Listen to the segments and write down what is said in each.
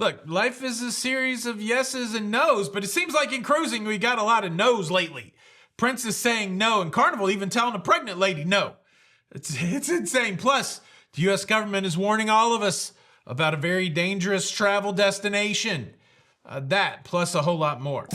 Look, life is a series of yeses and nos, but it seems like in cruising we got a lot of nos lately. Prince is saying no, and Carnival even telling a pregnant lady no. It's insane. Plus, the U.S. government is warning all of us about a very dangerous travel destination. That, plus a whole lot more.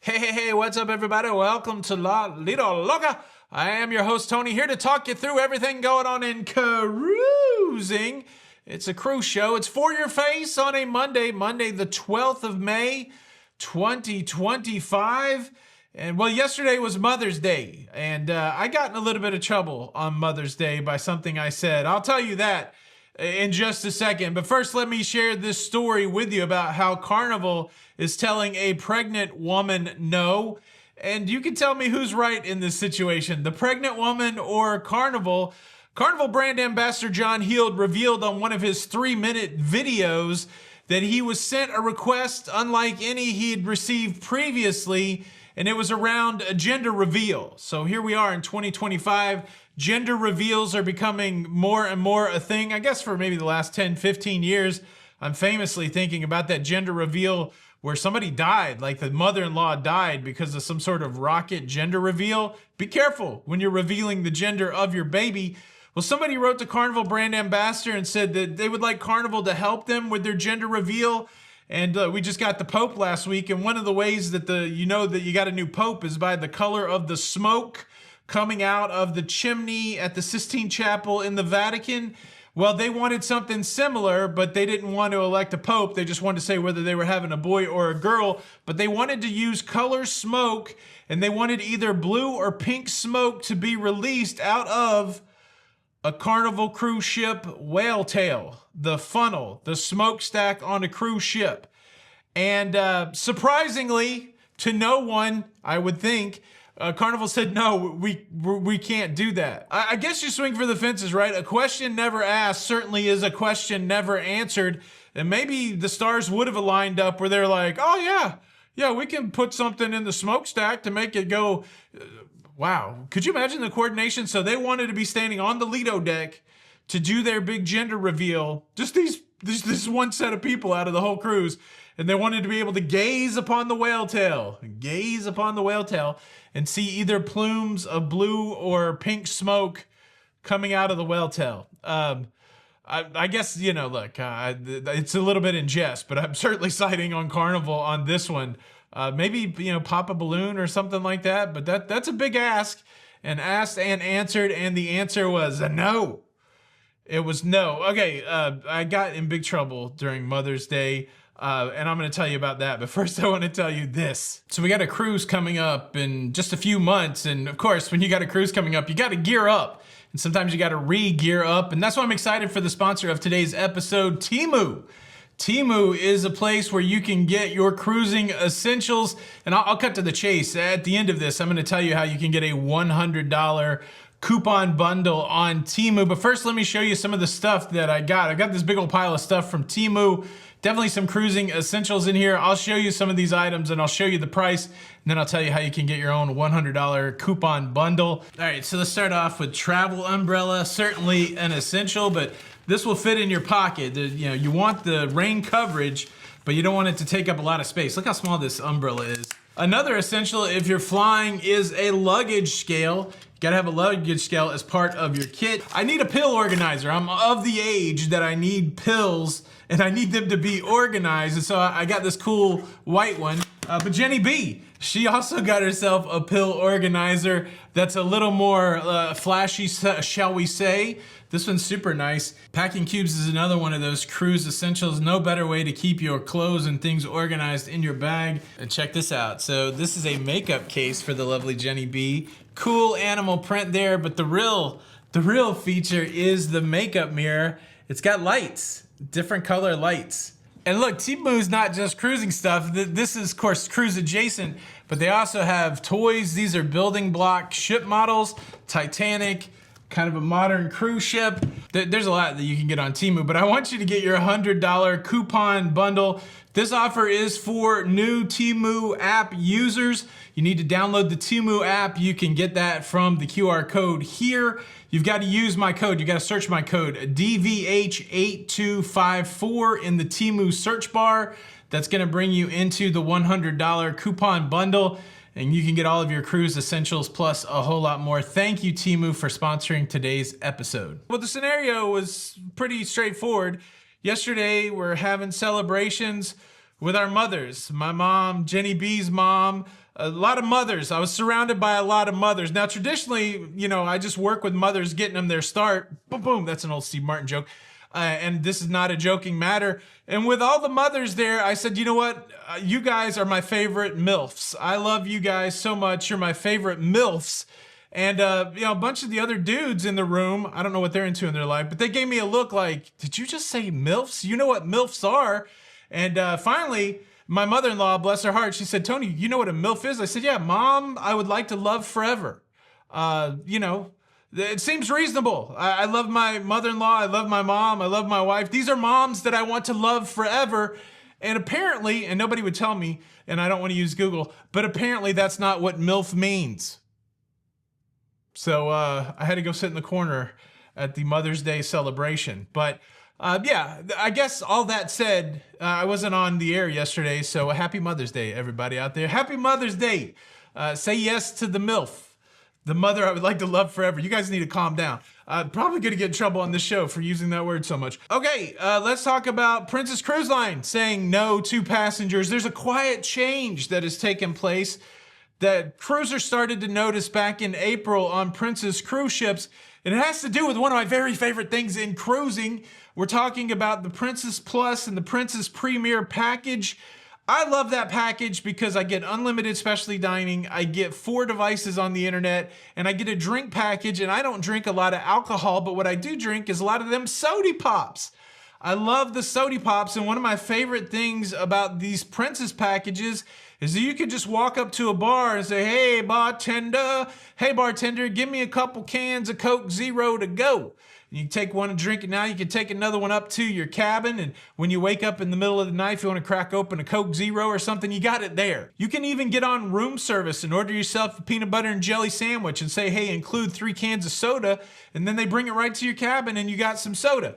Hey, what's up, everybody? Welcome to La Lido Loca. I am your host, Tony, here to talk you through everything going on in cruising. It's a cruise show. It's For Your Face on a Monday the 12th of May, 2025. And well, yesterday was Mother's Day, and I got in a little bit of trouble on Mother's Day by something I said. I'll tell you that in just a second. But first, let me share this story with you about how Carnival is telling a pregnant woman no. And you can tell me who's right in this situation, the pregnant woman or Carnival. Carnival brand ambassador John Heald revealed on one of his 3-minute videos that he was sent a request unlike any he had received previously, and it was around a gender reveal. So here we are in 2025. Gender reveals are becoming more and more a thing. I guess for maybe the last 10, 15 years, I'm famously thinking about that gender reveal where somebody died, like the mother-in-law died because of some sort of rocket gender reveal. Be careful when you're revealing the gender of your baby. Well, somebody wrote to Carnival brand ambassador and said that they would like Carnival to help them with their gender reveal. And we just got the Pope last week, and one of the ways that you know that you got a new Pope is by the color of the smoke coming out of the chimney at the Sistine Chapel in the Vatican. Well, they wanted something similar, but they didn't want to elect a Pope. They just wanted to say whether they were having a boy or a girl, but they wanted to use color smoke, and they wanted either blue or pink smoke to be released out of a Carnival cruise ship whale tail, the funnel, the smokestack on a cruise ship. And surprisingly, to no one, I would think, Carnival said, no, we can't do that. I guess you swing for the fences, right? A question never asked certainly is a question never answered. And maybe the stars would have aligned up where they're like, oh yeah, we can put something in the smokestack to make it go. Wow. Could you imagine the coordination? So they wanted to be standing on the Lido deck to do their big gender reveal. Just this one set of people out of the whole cruise. And they wanted to be able to gaze upon the whale tail, and see either plumes of blue or pink smoke coming out of the whale tail. I guess, look, it's a little bit in jest, but I'm certainly siding on Carnival on this one. Maybe, pop a balloon or something like that, but that's a big ask, and asked and answered, and the answer was a no. It was no. Okay, I got in big trouble during Mother's Day. And I'm going to tell you about that. But first, I want to tell you this. So we got a cruise coming up in just a few months. And of course, when you got a cruise coming up, you got to gear up. And sometimes you got to re-gear up. And that's why I'm excited for the sponsor of today's episode, Temu. Temu is a place where you can get your cruising essentials. And I'll cut to the chase. At the end of this, I'm going to tell you how you can get a $100 coupon bundle on Temu. But first, let me show you some of the stuff that I got. I got this big old pile of stuff from Temu. Definitely some cruising essentials in here. I'll show you some of these items and I'll show you the price, and then I'll tell you how you can get your own $100 coupon bundle. All right, so let's start off with travel umbrella. Certainly an essential, but this will fit in your pocket. You want the rain coverage, but you don't want it to take up a lot of space. Look how small this umbrella is. Another essential if you're flying is a luggage scale. You gotta have a luggage scale as part of your kit. I need a pill organizer. I'm of the age that I need pills and I need them to be organized. And so I got this cool white one. But Jenny B, she also got herself a pill organizer that's a little more flashy, shall we say. This one's super nice. Packing cubes is another one of those cruise essentials. No better way to keep your clothes and things organized in your bag. And check this out. So this is a makeup case for the lovely Jenny B. Cool animal print there, but the real feature is the makeup mirror. It's got lights, different color lights. And look, Temu's not just cruising stuff. This is, of course, cruise adjacent, but they also have toys. These are building block ship models, Titanic, kind of a modern cruise ship. There's a lot that you can get on Temu, but I want you to get your $100 coupon bundle. This offer is for new Temu app users. You need to download the Temu app. You can get that from the QR code here. You've got to use my code. You got to search my code DVH8254 in the Temu search bar. That's going to bring you into the $100 coupon bundle, and you can get all of your cruise essentials plus a whole lot more. Thank you, Temu, for sponsoring today's episode. Well, the scenario was pretty straightforward. Yesterday, we're having celebrations with our mothers. My mom, Jenny B's mom, a lot of mothers. I was surrounded by a lot of mothers. Now, traditionally, you know, I just work with mothers, getting them their start. Boom, boom. That's an old Steve Martin joke. And this is not a joking matter. And with all the mothers there, I said, you know what? You guys are my favorite MILFs. I love you guys so much. You're my favorite MILFs. And, you know, a bunch of the other dudes in the room, I don't know what they're into in their life, but they gave me a look like, did you just say MILFs? You know what MILFs are? And finally, my mother-in-law, bless her heart, she said, Tony, you know what a MILF is? I said, yeah, Mom, I would like to love forever. You know, it seems reasonable. I love my mother-in-law. I love my mom. I love my wife. These are moms that I want to love forever. And apparently, and nobody would tell me, and I don't want to use Google, but apparently that's not what MILF means. So I had to go sit in the corner at the Mother's Day celebration. But yeah, I guess all that said, I wasn't on the air yesterday. So happy Mother's Day, everybody out there. Happy Mother's Day. Say yes to the MILF. The mother I would like to love forever. You guys need to calm down. Probably going to get in trouble on this show for using that word so much. Okay, let's talk about Princess Cruise Line saying no to passengers. There's a quiet change that has taken place that cruisers started to notice back in April on Princess cruise ships. And it has to do with one of my very favorite things in cruising. We're talking about the Princess Plus and the Princess Premier package. I love that package because I get unlimited specialty dining, I get 4 devices on the internet, and I get a drink package, and I don't drink a lot of alcohol, but what I do drink is a lot of them Sody Pops. I love the Sody Pops, and one of my favorite things about these Princess packages is that you can just walk up to a bar and say, hey bartender, give me a couple cans of Coke Zero to go. You can take one and drink it now. You can take another one up to your cabin. And when you wake up in the middle of the night, if you want to crack open a Coke Zero or something, you got it there. You can even get on room service and order yourself a peanut butter and jelly sandwich and say, hey, include 3 cans of soda. And then they bring it right to your cabin and you got some soda.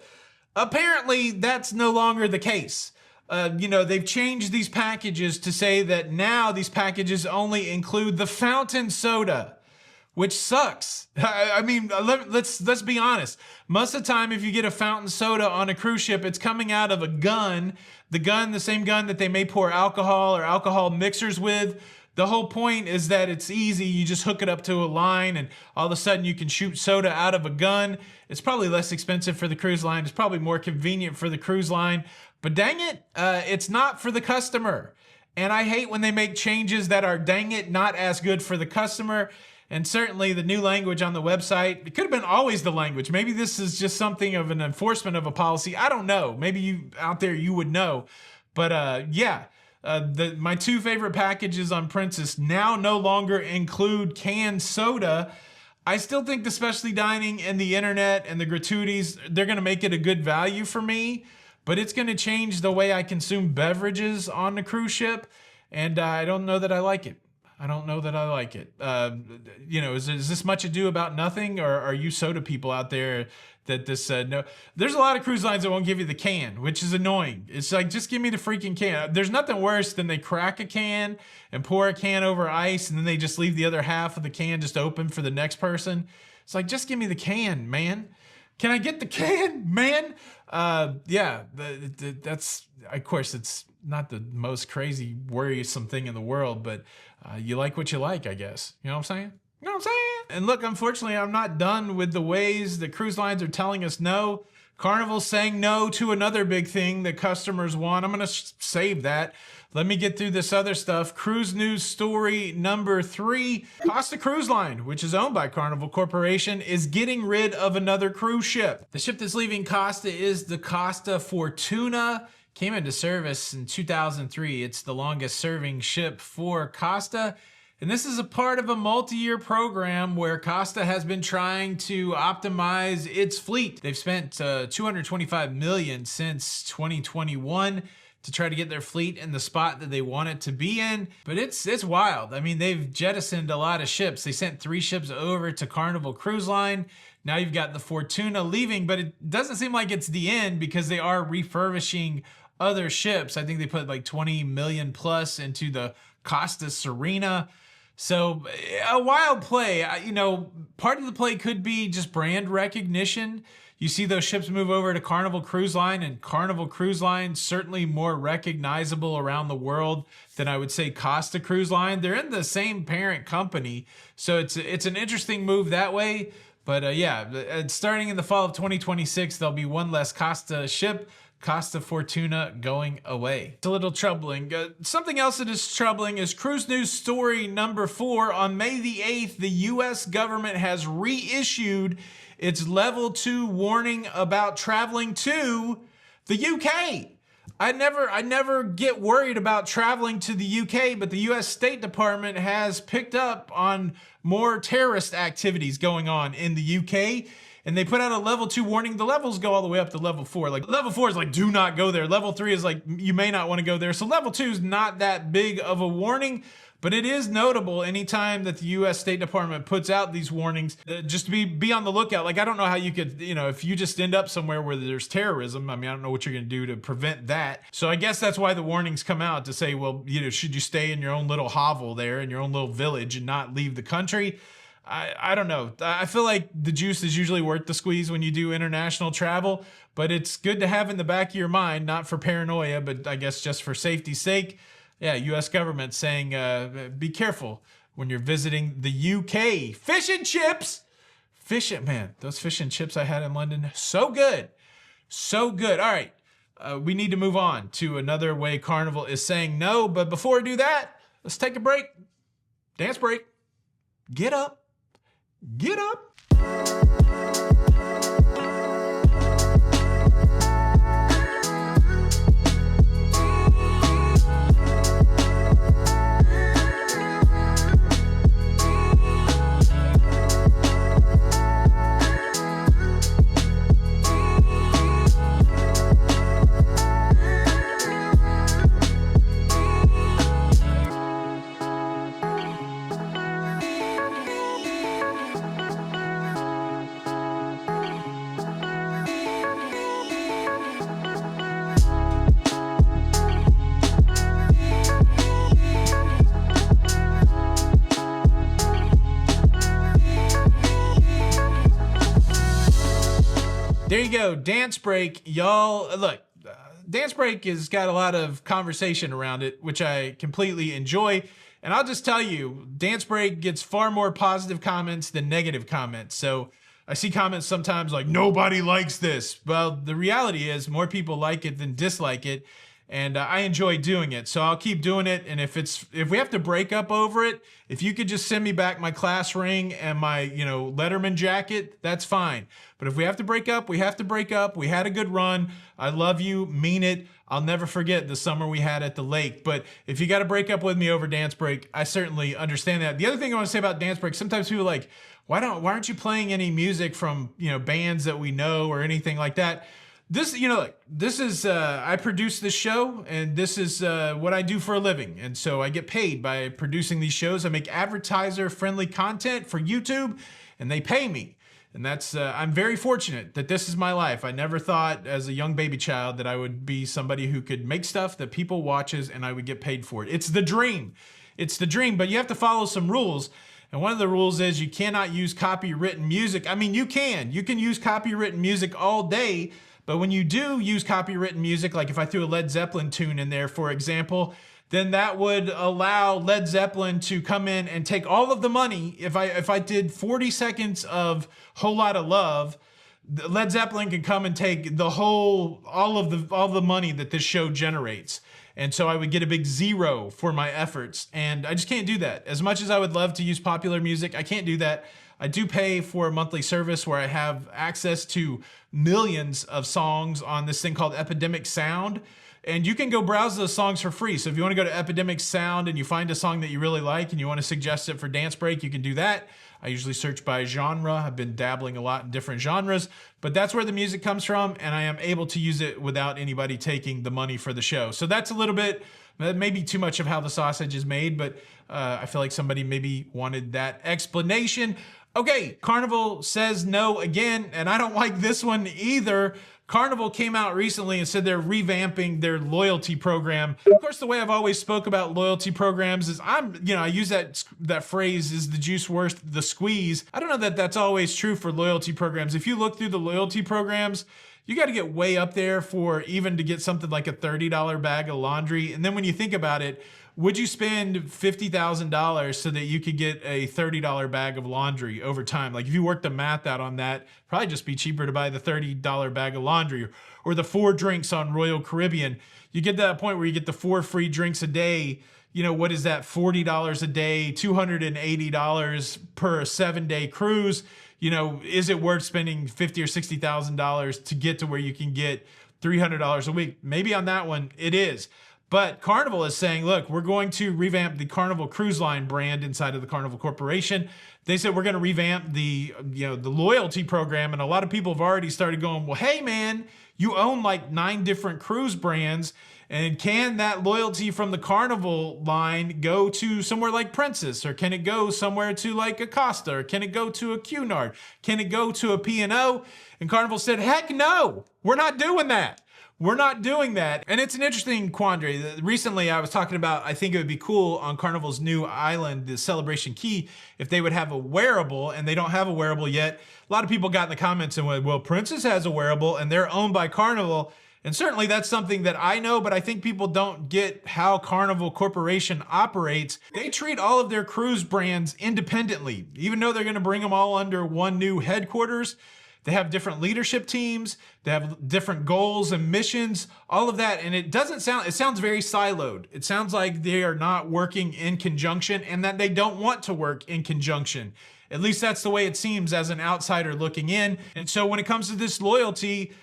Apparently, that's no longer the case. You know, they've changed these packages to say that now these packages only include the fountain soda, which sucks. I mean, let's be honest. Most of the time, if you get a fountain soda on a cruise ship, it's coming out of a gun. The same gun that they may pour alcohol or alcohol mixers with. The whole point is that it's easy. You just hook it up to a line and all of a sudden you can shoot soda out of a gun. It's probably less expensive for the cruise line. It's probably more convenient for the cruise line. But dang it, it's not for the customer. And I hate when they make changes that are, dang it, not as good for the customer. And certainly the new language on the website, it could have been always the language. Maybe this is just something of an enforcement of a policy. I don't know. Maybe you out there, you would know. But yeah, my 2 favorite packages on Princess now no longer include canned soda. I still think the specialty dining and the internet and the gratuities, they're going to make it a good value for me. But it's going to change the way I consume beverages on the cruise ship. And I don't know that I like it. I don't know that I like it. You know, is this much ado about nothing? Or are you soda people out there that this no? There's a lot of cruise lines that won't give you the can, which is annoying. It's like, just give me the freaking can. There's nothing worse than they crack a can and pour a can over ice and then they just leave the other half of the can just open for the next person. It's like, just give me the can, man. Can I get the can, man? Yeah, that's, of course, it's not the most crazy, worrisome thing in the world, but you like what you like, I guess. You know what I'm saying? You know what I'm saying? And look, unfortunately, I'm not done with the ways that cruise lines are telling us no. Carnival's saying no to another big thing that customers want. I'm going to save that. Let me get through this other stuff. Cruise news story number 3. Costa Cruise Line, which is owned by Carnival Corporation, is getting rid of another cruise ship. The ship that's leaving Costa is the Costa Fortuna. Came into service in 2003. It's the longest serving ship for Costa. And this is a part of a multi-year program where Costa has been trying to optimize its fleet. They've spent $225 million since 2021 to try to get their fleet in the spot that they want it to be in. But it's wild. I mean, they've jettisoned a lot of ships. They sent 3 ships over to Carnival Cruise Line. Now you've got the Fortuna leaving, but it doesn't seem like it's the end because they are refurbishing other ships. I think they put like 20 million plus into the Costa Serena. So a wild play. You know, part of the play could be just brand recognition. You see those ships move over to Carnival Cruise Line, and Carnival Cruise Line certainly more recognizable around the world than I would say Costa Cruise Line. They're in the same parent company, so it's an interesting move that way. But yeah, starting in the fall of 2026, there'll be one less Costa ship, Costa Fortuna, going away. It's a little troubling. Something else that is troubling is cruise news story number 4. On May the 8th, the U.S. government has reissued its level 2 warning about traveling to the UK. I never get worried about traveling to the UK, but the US State Department has picked up on more terrorist activities going on in the UK, and they put out a level 2 warning. The levels go all the way up to level 4. Like level 4 is like, do not go there. Level 3 is like, you may not want to go there. So level 2 is not that big of a warning, but it is notable anytime that the US State Department puts out these warnings, just to be on the lookout. Like, I don't know how you could, you know, if you just end up somewhere where there's terrorism, I mean, I don't know what you're going to do to prevent that. So I guess that's why the warnings come out, to say, well, you know, should you stay in your own little hovel there in your own little village and not leave the country? I don't know. I feel like the juice is usually worth the squeeze when you do international travel, but it's good to have in the back of your mind, not for paranoia, but I guess just for safety's sake. Yeah, U.S. government saying, be careful when you're visiting the UK. Fish and chips. Man, those fish and chips I had in London, so good. So good. All right, we need to move on to another way Carnival is saying no. But before we do that, let's take a break. Dance break. Get up. Get up. There you go, dance break, y'all. Look, dance break has got a lot of conversation around it, which I completely enjoy. And I'll just tell you, dance break gets far more positive comments than negative comments. So I see comments sometimes like, nobody likes this. Well, the reality is more people like it than dislike it. And I enjoy doing it, so I'll keep doing it. And if we have to break up over it, if you could just send me back my class ring and my, you know, Letterman jacket, that's fine. But if we have to break up, we have to break up. We had a good run. I love you, mean it. I'll never forget the summer we had at the lake. But if you got to break up with me over dance break, I certainly understand that. The other thing I want to say about dance break, sometimes people are like, why aren't you playing any music from, you know, bands that we know or anything like that? This, you know, like, this is, I produce this show, and this is what I do for a living. And so I get paid by producing these shows. I make advertiser-friendly content for YouTube, and they pay me. And that's, I'm very fortunate that this is my life. I never thought as a young baby child that I would be somebody who could make stuff that people watches and I would get paid for it. It's the dream. It's the dream, but you have to follow some rules. And one of the rules is you cannot use copywritten music. I mean, you can use copywritten music all day. But when you do use copywritten music, like if I threw a Led Zeppelin tune in there, for example, then that would allow Led Zeppelin to come in and take all of the money. If I did 40 seconds of Whole Lotta Love, Led Zeppelin can come and take the all the money that this show generates. And so I would get a big zero for my efforts. And I just can't do that. As much as I would love to use popular music, I can't do that. I do pay for a monthly service where I have access to millions of songs on this thing called Epidemic Sound. And you can go browse those songs for free. So if you want to go to Epidemic Sound and you find a song that you really like and you want to suggest it for dance break, you can do that. I usually search by genre. I've been dabbling a lot in different genres, but that's where the music comes from, and I am able to use it without anybody taking the money for the show. So that's a little bit, maybe too much of how the sausage is made, but I feel like somebody maybe wanted that explanation. Okay, Carnival says no again, and I don't like this one either. Carnival came out recently and said they're revamping their loyalty program. Of course, the way I've always spoke about loyalty programs is I use that phrase, is the juice worth the squeeze? I don't know that that's always true for loyalty programs. If you look through the loyalty programs, you got to get way up there for even to get something like a $30 bag of laundry. And then when you think about it, would you spend $50,000 so that you could get a $30 bag of laundry over time? Like if you work the math out on that, probably just be cheaper to buy the $30 bag of laundry or the 4 drinks on Royal Caribbean. You get to that point where you get the 4 free drinks a day. You know, what is that? $40 a day, $280 per 7-day cruise. You know, is it worth spending $50,000 or $60,000 to get to where you can get $300 a week? Maybe on that one, it is. But Carnival is saying, look, we're going to revamp the Carnival Cruise Line brand inside of the Carnival Corporation. They said we're going to revamp the loyalty program. And a lot of people have already started going, well, hey, man, you own like 9 different cruise brands. And can that loyalty from the Carnival line go to somewhere like Princess? Or can it go somewhere to like a Costa? Or can it go to a Cunard? Can it go to a P&O? And Carnival said, heck no, we're not doing that. We're not doing that. And it's an interesting quandary. Recently, I was talking about, I think it would be cool on Carnival's new island, the Celebration Key, if they would have a wearable, and they don't have a wearable yet. A lot of people got in the comments and went, well, Princess has a wearable and they're owned by Carnival. And certainly that's something that I know, but I think people don't get how Carnival Corporation operates. They treat all of their cruise brands independently, even though they're going to bring them all under one new headquarters. They have different leadership teams. They have different goals and missions, all of that. And it sounds very siloed. It sounds like they are not working in conjunction and that they don't want to work in conjunction. At least that's the way it seems as an outsider looking in. And so when it comes to this loyalty,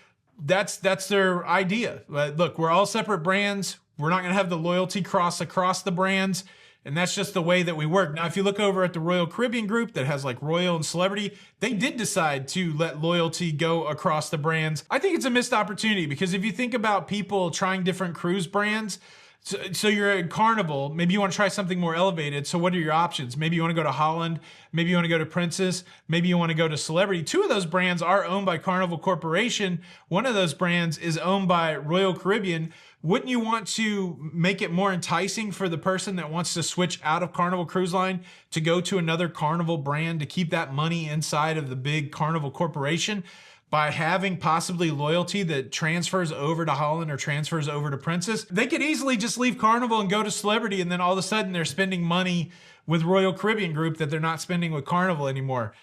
that's their idea. Look, we're all separate brands. We're not going to have the loyalty cross across the brands. And that's just the way that we work. Now, if you look over at the Royal Caribbean group that has like Royal and Celebrity, they did decide to let loyalty go across the brands. I think it's a missed opportunity because if you think about people trying different cruise brands, so you're at Carnival, maybe you want to try something more elevated. So what are your options? Maybe you want to go to Holland. Maybe you want to go to Princess. Maybe you want to go to Celebrity. 2 of those brands are owned by Carnival Corporation. One of those brands is owned by Royal Caribbean. Wouldn't you want to make it more enticing for the person that wants to switch out of Carnival Cruise Line to go to another Carnival brand to keep that money inside of the big Carnival Corporation by having possibly loyalty that transfers over to Holland or transfers over to Princess? They could easily just leave Carnival and go to Celebrity, and then all of a sudden they're spending money with Royal Caribbean Group that they're not spending with Carnival anymore.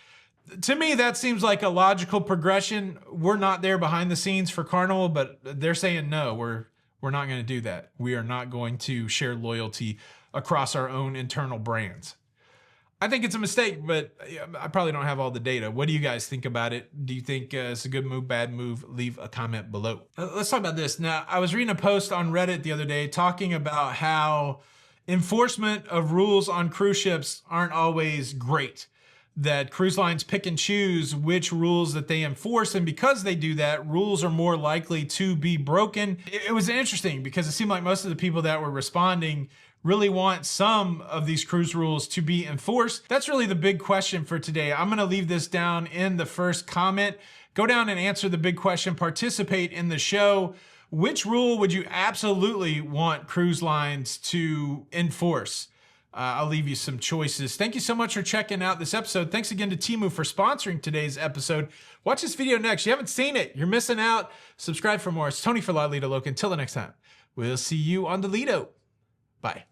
To me, that seems like a logical progression. We're not there behind the scenes for Carnival, but they're saying no, we're not going to do that. We are not going to share loyalty across our own internal brands. I think it's a mistake, but I probably don't have all the data. What do you guys think about it? Do you think it's a good move, bad move? Leave a comment below. Let's talk about this. Now, I was reading a post on Reddit the other day talking about how enforcement of rules on cruise ships aren't always great. That cruise lines pick and choose which rules that they enforce. And because they do that, rules are more likely to be broken. It was interesting because it seemed like most of the people that were responding really want some of these cruise rules to be enforced. That's really the big question for today. I'm going to leave this down in the first comment. Go down and answer the big question, participate in the show. Which rule would you absolutely want cruise lines to enforce? I'll leave you some choices. Thank you so much for checking out this episode. Thanks again to Temu for sponsoring today's episode. Watch this video next. You haven't seen it, you're missing out. Subscribe for more. It's Tony for La Lido Loca. Until the next time, we'll see you on the Lido. Bye.